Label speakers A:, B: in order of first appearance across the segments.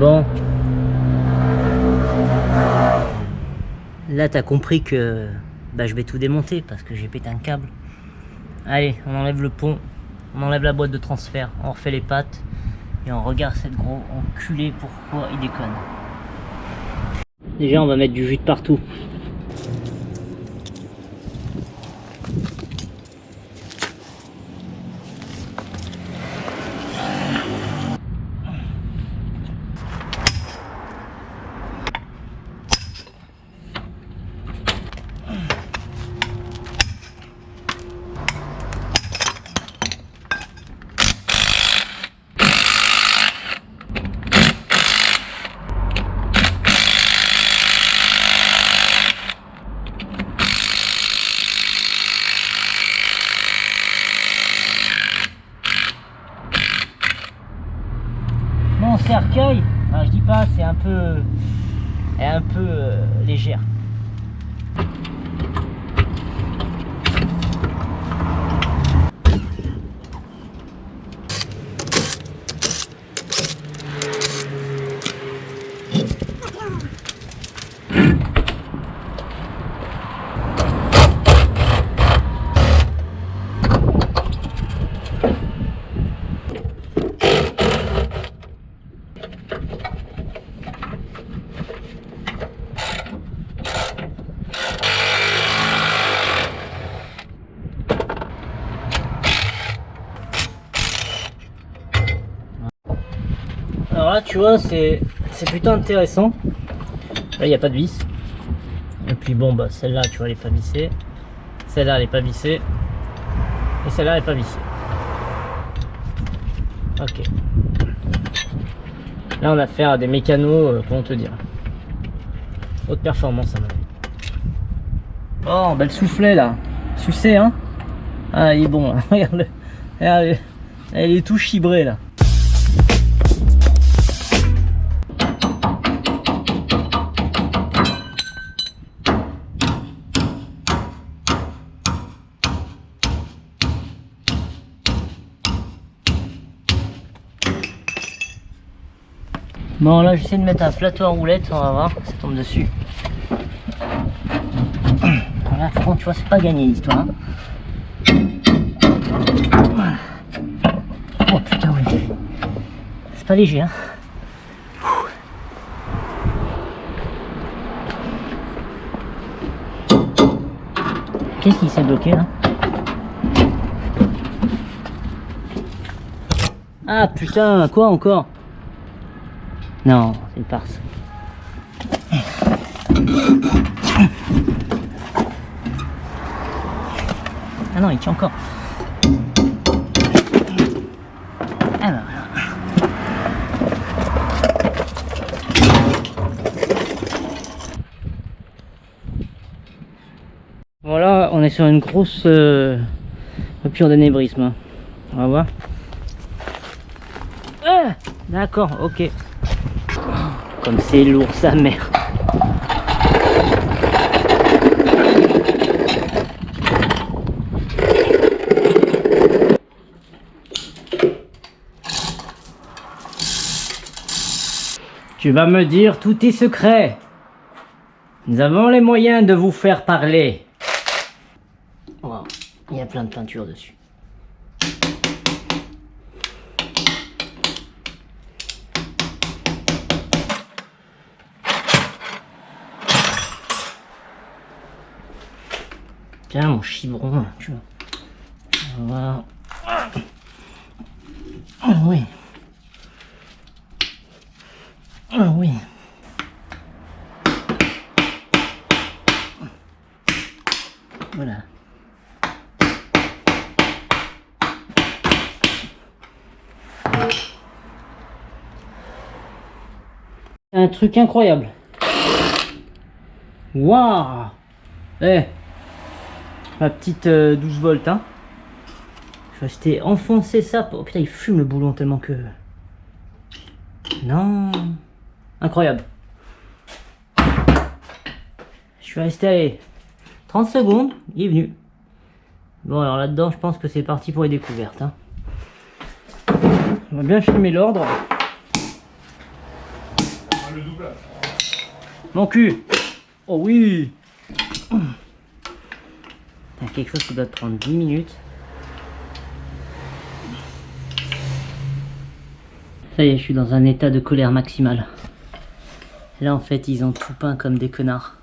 A: Bon. Là, t'as compris que bah, je vais tout démonter parce que j'ai pété un câble. Allez, on enlève le pont, on enlève la boîte de transfert, on refait les pattes et on regarde cette gros enculé, pourquoi il déconne. Déjà, on va mettre du jus de partout. Mon cercueil, je dis pas, c'est un peu légère. Alors là, tu vois, c'est plutôt intéressant. Là, il n'y a pas de vis. Et puis bon, bah celle-là, tu vois, elle n'est pas vissée. Celle-là, elle n'est pas vissée. Et celle-là, elle n'est pas vissée. Ok. Là, on a affaire à des mécanos, comment te dire, haute performance, à mon avis. Oh, bah le soufflet, là. Sucé, hein. Ah, il est bon, là. Regarde-le. Regarde, il est tout chibré, là. Bon, là j'essaie de mettre un plateau à roulettes, on va voir, ça tombe dessus. Voilà, franchement, tu vois, c'est pas gagné l'histoire. Hein. Oh putain, oui. C'est pas léger, hein. Qu'est-ce qui s'est bloqué là? Ah putain, quoi encore? Non, c'est une farce. Ah non, il tient encore. Ah bah voilà. Voilà, on est sur une grosse rupture d'anévrisme. Hein. On va voir. Ah, d'accord, ok. Comme c'est lourd, sa mère. Tu vas me dire tout est secret. Nous avons les moyens de vous faire parler. Wow. Il y a plein de peinture dessus. Tiens mon chibron, tu vois. On va... Oh oui. Oh oui. Voilà. Un truc incroyable. Waouh. Eh. Ma petite 12 volts, hein. Je vais rester enfoncer ça. Oh putain, il fume le boulon tellement que... Non. Incroyable. Je vais rester, allez, 30 secondes, il est venu. Bon, alors là-dedans, je pense que c'est parti pour les découvertes. Hein. On va bien filmer l'ordre.
B: le doublage.
A: Mon cul. Oh oui. T'as quelque chose qui doit te prendre 10 minutes. Ça y est, je suis dans un état de colère maximale. Là, en fait, ils ont tout peint comme des connards.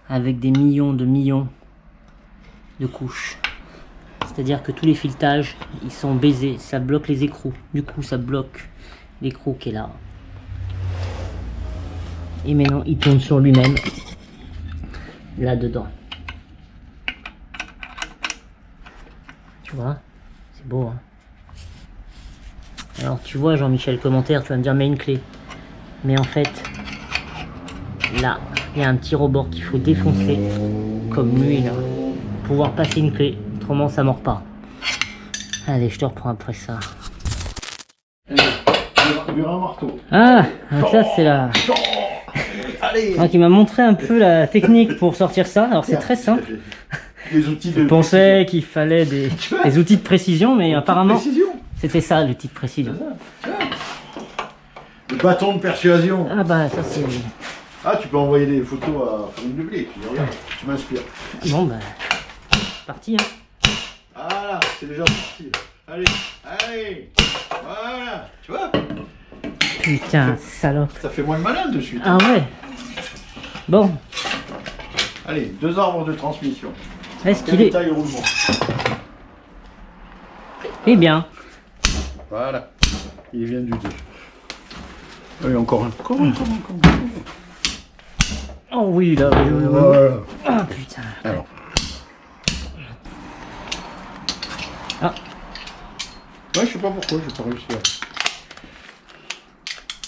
A: Avec des millions de couches. C'est-à-dire que tous les filetages, ils sont baisés. Ça bloque les écrous. Du coup, ça bloque l'écrou qui est là. Et maintenant, il tourne sur lui-même. Là-dedans. Tu vois? C'est beau, hein? Alors, tu vois, Jean-Michel, commentaire, tu vas me dire, mets une clé. Mais en fait, là, il y a un petit rebord qu'il faut défoncer. Comme lui, là. Pour pouvoir passer une clé. Autrement, ça mord pas. Allez, je te reprends après ça.
B: Il y aura un marteau.
A: Ah, donc ça, c'est la...
B: Allez.
A: Donc, il m'a montré un peu la technique pour sortir ça. Alors, c'est très simple.
B: Les outils de
A: Je pensais qu'il fallait des outils de précision, mais apparemment, c'était ça, l'outil de précision.
B: Le bâton de persuasion.
A: Ah bah, ça, c'est...
B: Ah, tu peux envoyer des photos à Farine de Blé. Puis regarde, tu m'inspires.
A: Bon, bah, parti, hein.
B: Voilà, c'est déjà parti. Allez, allez. Voilà, tu vois.
A: Putain, salope.
B: Ça fait moins le malin de suite.
A: Ah ouais. Bon.
B: Allez, 2 arbres de transmission.
A: Est-ce
B: Quelle
A: qu'il est...
B: taille le roulement?
A: Eh bien.
B: Voilà. Il vient du 2. Oui, encore un. Encore.
A: Oh oui, là, oui, oui, oui.
B: Voilà.
A: Ah, putain.
B: Alors.
A: Ah.
B: Ouais, je sais pas pourquoi, j'ai pas réussi à...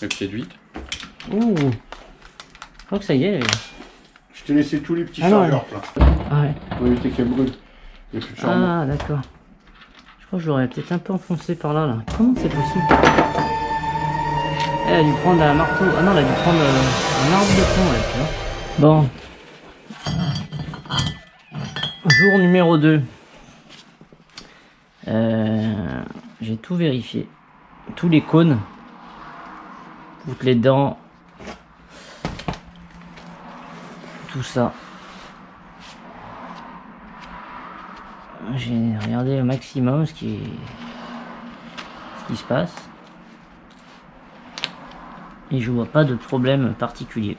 B: Le pied de 8.
A: Ouh. Je crois que ça y est.
B: Je t'ai laissé tous les petits
A: Ah non,
B: chargeurs là.
A: Ah ouais.
B: Pour éviter qu'elle brûle. Il n'y a plus de charbon.
A: Ah, d'accord. Je crois que je l'aurais peut-être un peu enfoncé par là, là. Comment c'est possible? Elle a dû prendre un marteau. Ah non, elle a dû prendre un arbre de fond, là, tu vois. Bon. Jour numéro 2. J'ai tout vérifié. Tous les cônes. Toutes les dents. Tout ça. J'ai regardé au maximum ce qui se passe. Et je vois pas de problème particulier.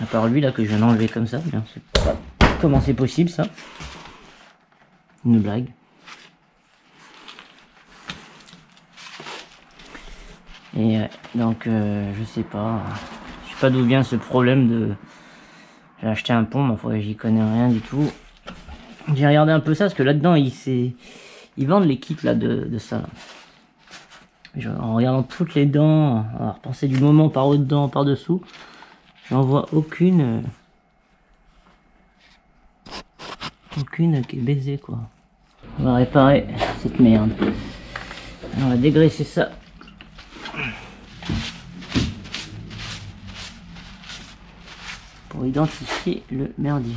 A: À part lui là que je viens d'enlever comme ça. Bien, c'est pas... Comment c'est possible ça? Une blague. Et donc je sais pas d'où vient ce problème de... J'ai acheté un pont, mais enfin, j'y connais rien du tout. J'ai regardé un peu ça parce que là-dedans ils vendent les kits là de ça. Là. En regardant toutes les dents, à repenser du moment par haut dedans, par dessous, j'en vois aucune qui est baisée quoi. On va réparer cette merde. On va dégraisser ça. Pour identifier le merdier.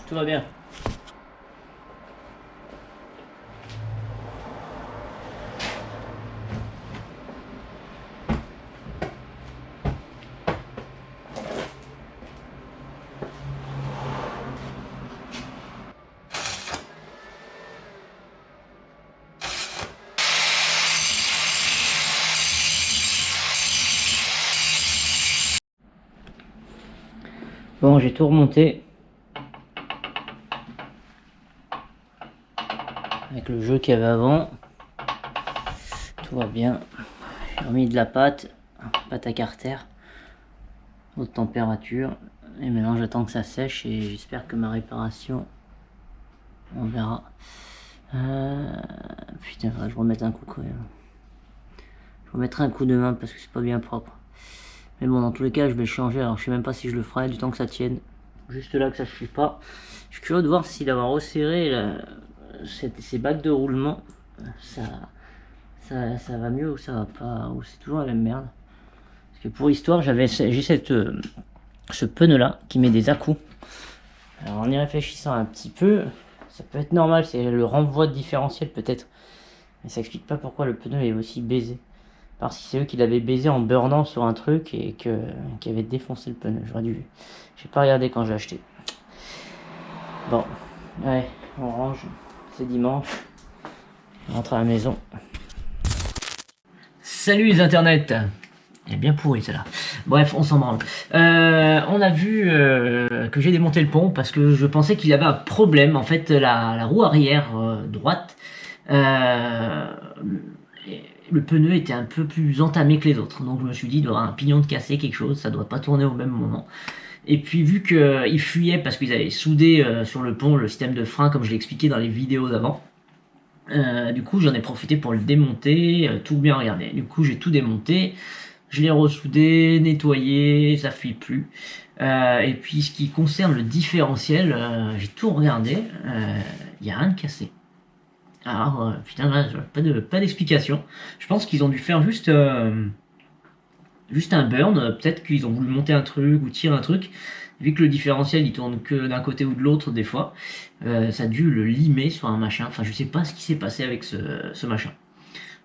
A: Tout va bien. Bon, j'ai tout remonté. Avec le jeu qu'il y avait avant. Tout va bien. J'ai remis de la pâte à carter. Haute température. Et maintenant j'attends que ça sèche et j'espère que ma réparation On verra. Putain, faudrait que je remette un coup quand même. Je remettrai un coup de main parce que c'est pas bien propre. Mais bon, dans tous les cas, je vais le changer. Alors, je sais même pas si je le ferai du temps que ça tienne. Juste là, que ça suffit pas. Je suis curieux de voir si d'avoir resserré ces bacs de roulement, ça va mieux ou ça va pas, ou c'est toujours la même merde. Parce que pour histoire, j'ai ce pneu là qui met des à-coups. Alors, en y réfléchissant un petit peu, ça peut être normal, c'est le renvoi de différentiel peut-être. Mais ça explique pas pourquoi le pneu est aussi baisé. Parce que c'est eux qui l'avaient baisé en burnant sur un truc et qui avait défoncé le pneu. J'aurais dû. J'ai pas regardé quand j'ai acheté. Bon, ouais, on range. C'est dimanche. Je rentre à la maison. Salut les internets. Elle est bien pourrie celle-là. Bref, on s'en branle. On a vu que j'ai démonté le pont parce que je pensais qu'il avait un problème. En fait, la roue arrière droite, le pneu était un peu plus entamé que les autres. Donc je me suis dit, il doit y avoir un pignon de cassé, quelque chose, ça doit pas tourner au même moment. Et puis vu qu'ils fuyaient parce qu'ils avaient soudé sur le pont le système de frein, comme je l'ai expliqué dans les vidéos d'avant, du coup j'en ai profité pour le démonter, tout bien regarder. Du coup j'ai tout démonté. Je l'ai ressoudé, nettoyé, ça fuit plus. Et puis ce qui concerne le différentiel, j'ai tout regardé, il n'y a rien de cassé. Alors putain, là, pas d'explication. Je pense qu'ils ont dû faire juste un burn, peut-être qu'ils ont voulu monter un truc ou tirer un truc. Vu que le différentiel il tourne que d'un côté ou de l'autre des fois, ça a dû le limer sur un machin. Enfin je sais pas ce qui s'est passé avec ce machin.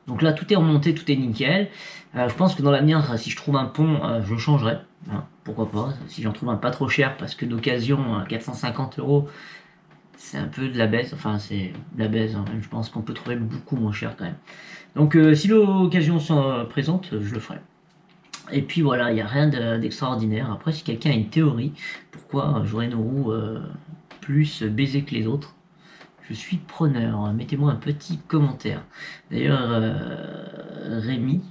A: Donc là, tout est remonté, tout est nickel. Je pense que dans l'avenir, si je trouve un pont, je le changerai. Hein, pourquoi pas, si j'en trouve un pas trop cher, parce que d'occasion, 450 €, c'est un peu de la baisse. Enfin, c'est de la baisse. Hein, je pense qu'on peut trouver beaucoup moins cher quand même. Donc, si l'occasion se présente, je le ferai. Et puis voilà, il n'y a rien d'extraordinaire. Après, si quelqu'un a une théorie, pourquoi j'aurais une roue plus baisée que les autres, je suis preneur, mettez-moi un petit commentaire. D'ailleurs, Rémi,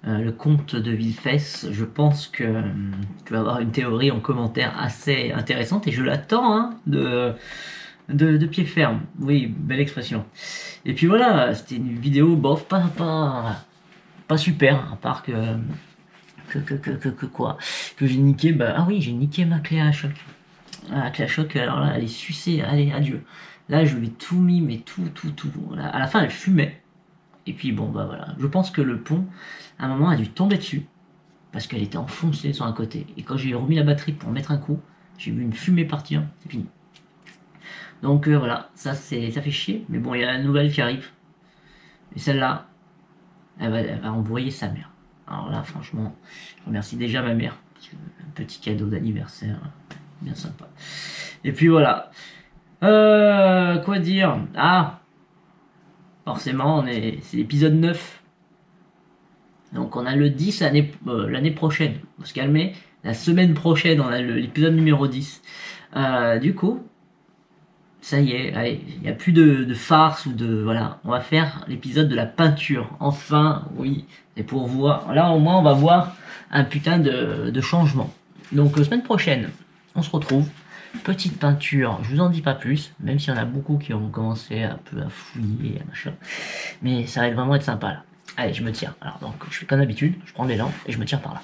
A: le comte de Villefesse, je pense que tu vas avoir une théorie en commentaire assez intéressante et je l'attends hein, de pied ferme. Oui, belle expression. Et puis voilà, c'était une vidéo bof, pas super, à part que j'ai niqué, ah oui, j'ai niqué ma clé à choc. La clé à choc, alors là, elle est sucée, allez, adieu. Là, je lui ai tout mis, mais tout. Là, à la fin, elle fumait. Et puis, bon, bah voilà. Je pense que le pont, à un moment, a dû tomber dessus. Parce qu'elle était enfoncée sur un côté. Et quand j'ai remis la batterie pour mettre un coup, j'ai vu une fumée partir. C'est fini. Donc, voilà. Ça fait chier. Mais bon, il y a la nouvelle qui arrive. Et celle-là, elle va embrouiller sa mère. Alors là, franchement, je remercie déjà ma mère. Parce que un petit cadeau d'anniversaire. Bien sympa. Et puis, voilà. Quoi dire? Ah, forcément, c'est l'épisode 9. Donc on a le 10 l'année prochaine. On va se calmer. La semaine prochaine, on a l'épisode numéro 10. Du coup, ça y est, allez, il n'y a plus de farce ou de... Voilà, on va faire l'épisode de la peinture. Enfin, oui, c'est pour voir. Là, au moins, on va voir un putain de changement. Donc, semaine prochaine, on se retrouve. Petite peinture, je vous en dis pas plus, même s'il y en a beaucoup qui ont commencé un peu à fouiller, machin. Mais ça va vraiment être sympa là. Allez, je me tire. Alors donc, je fais comme d'habitude, je prends l'élan et je me tire par là.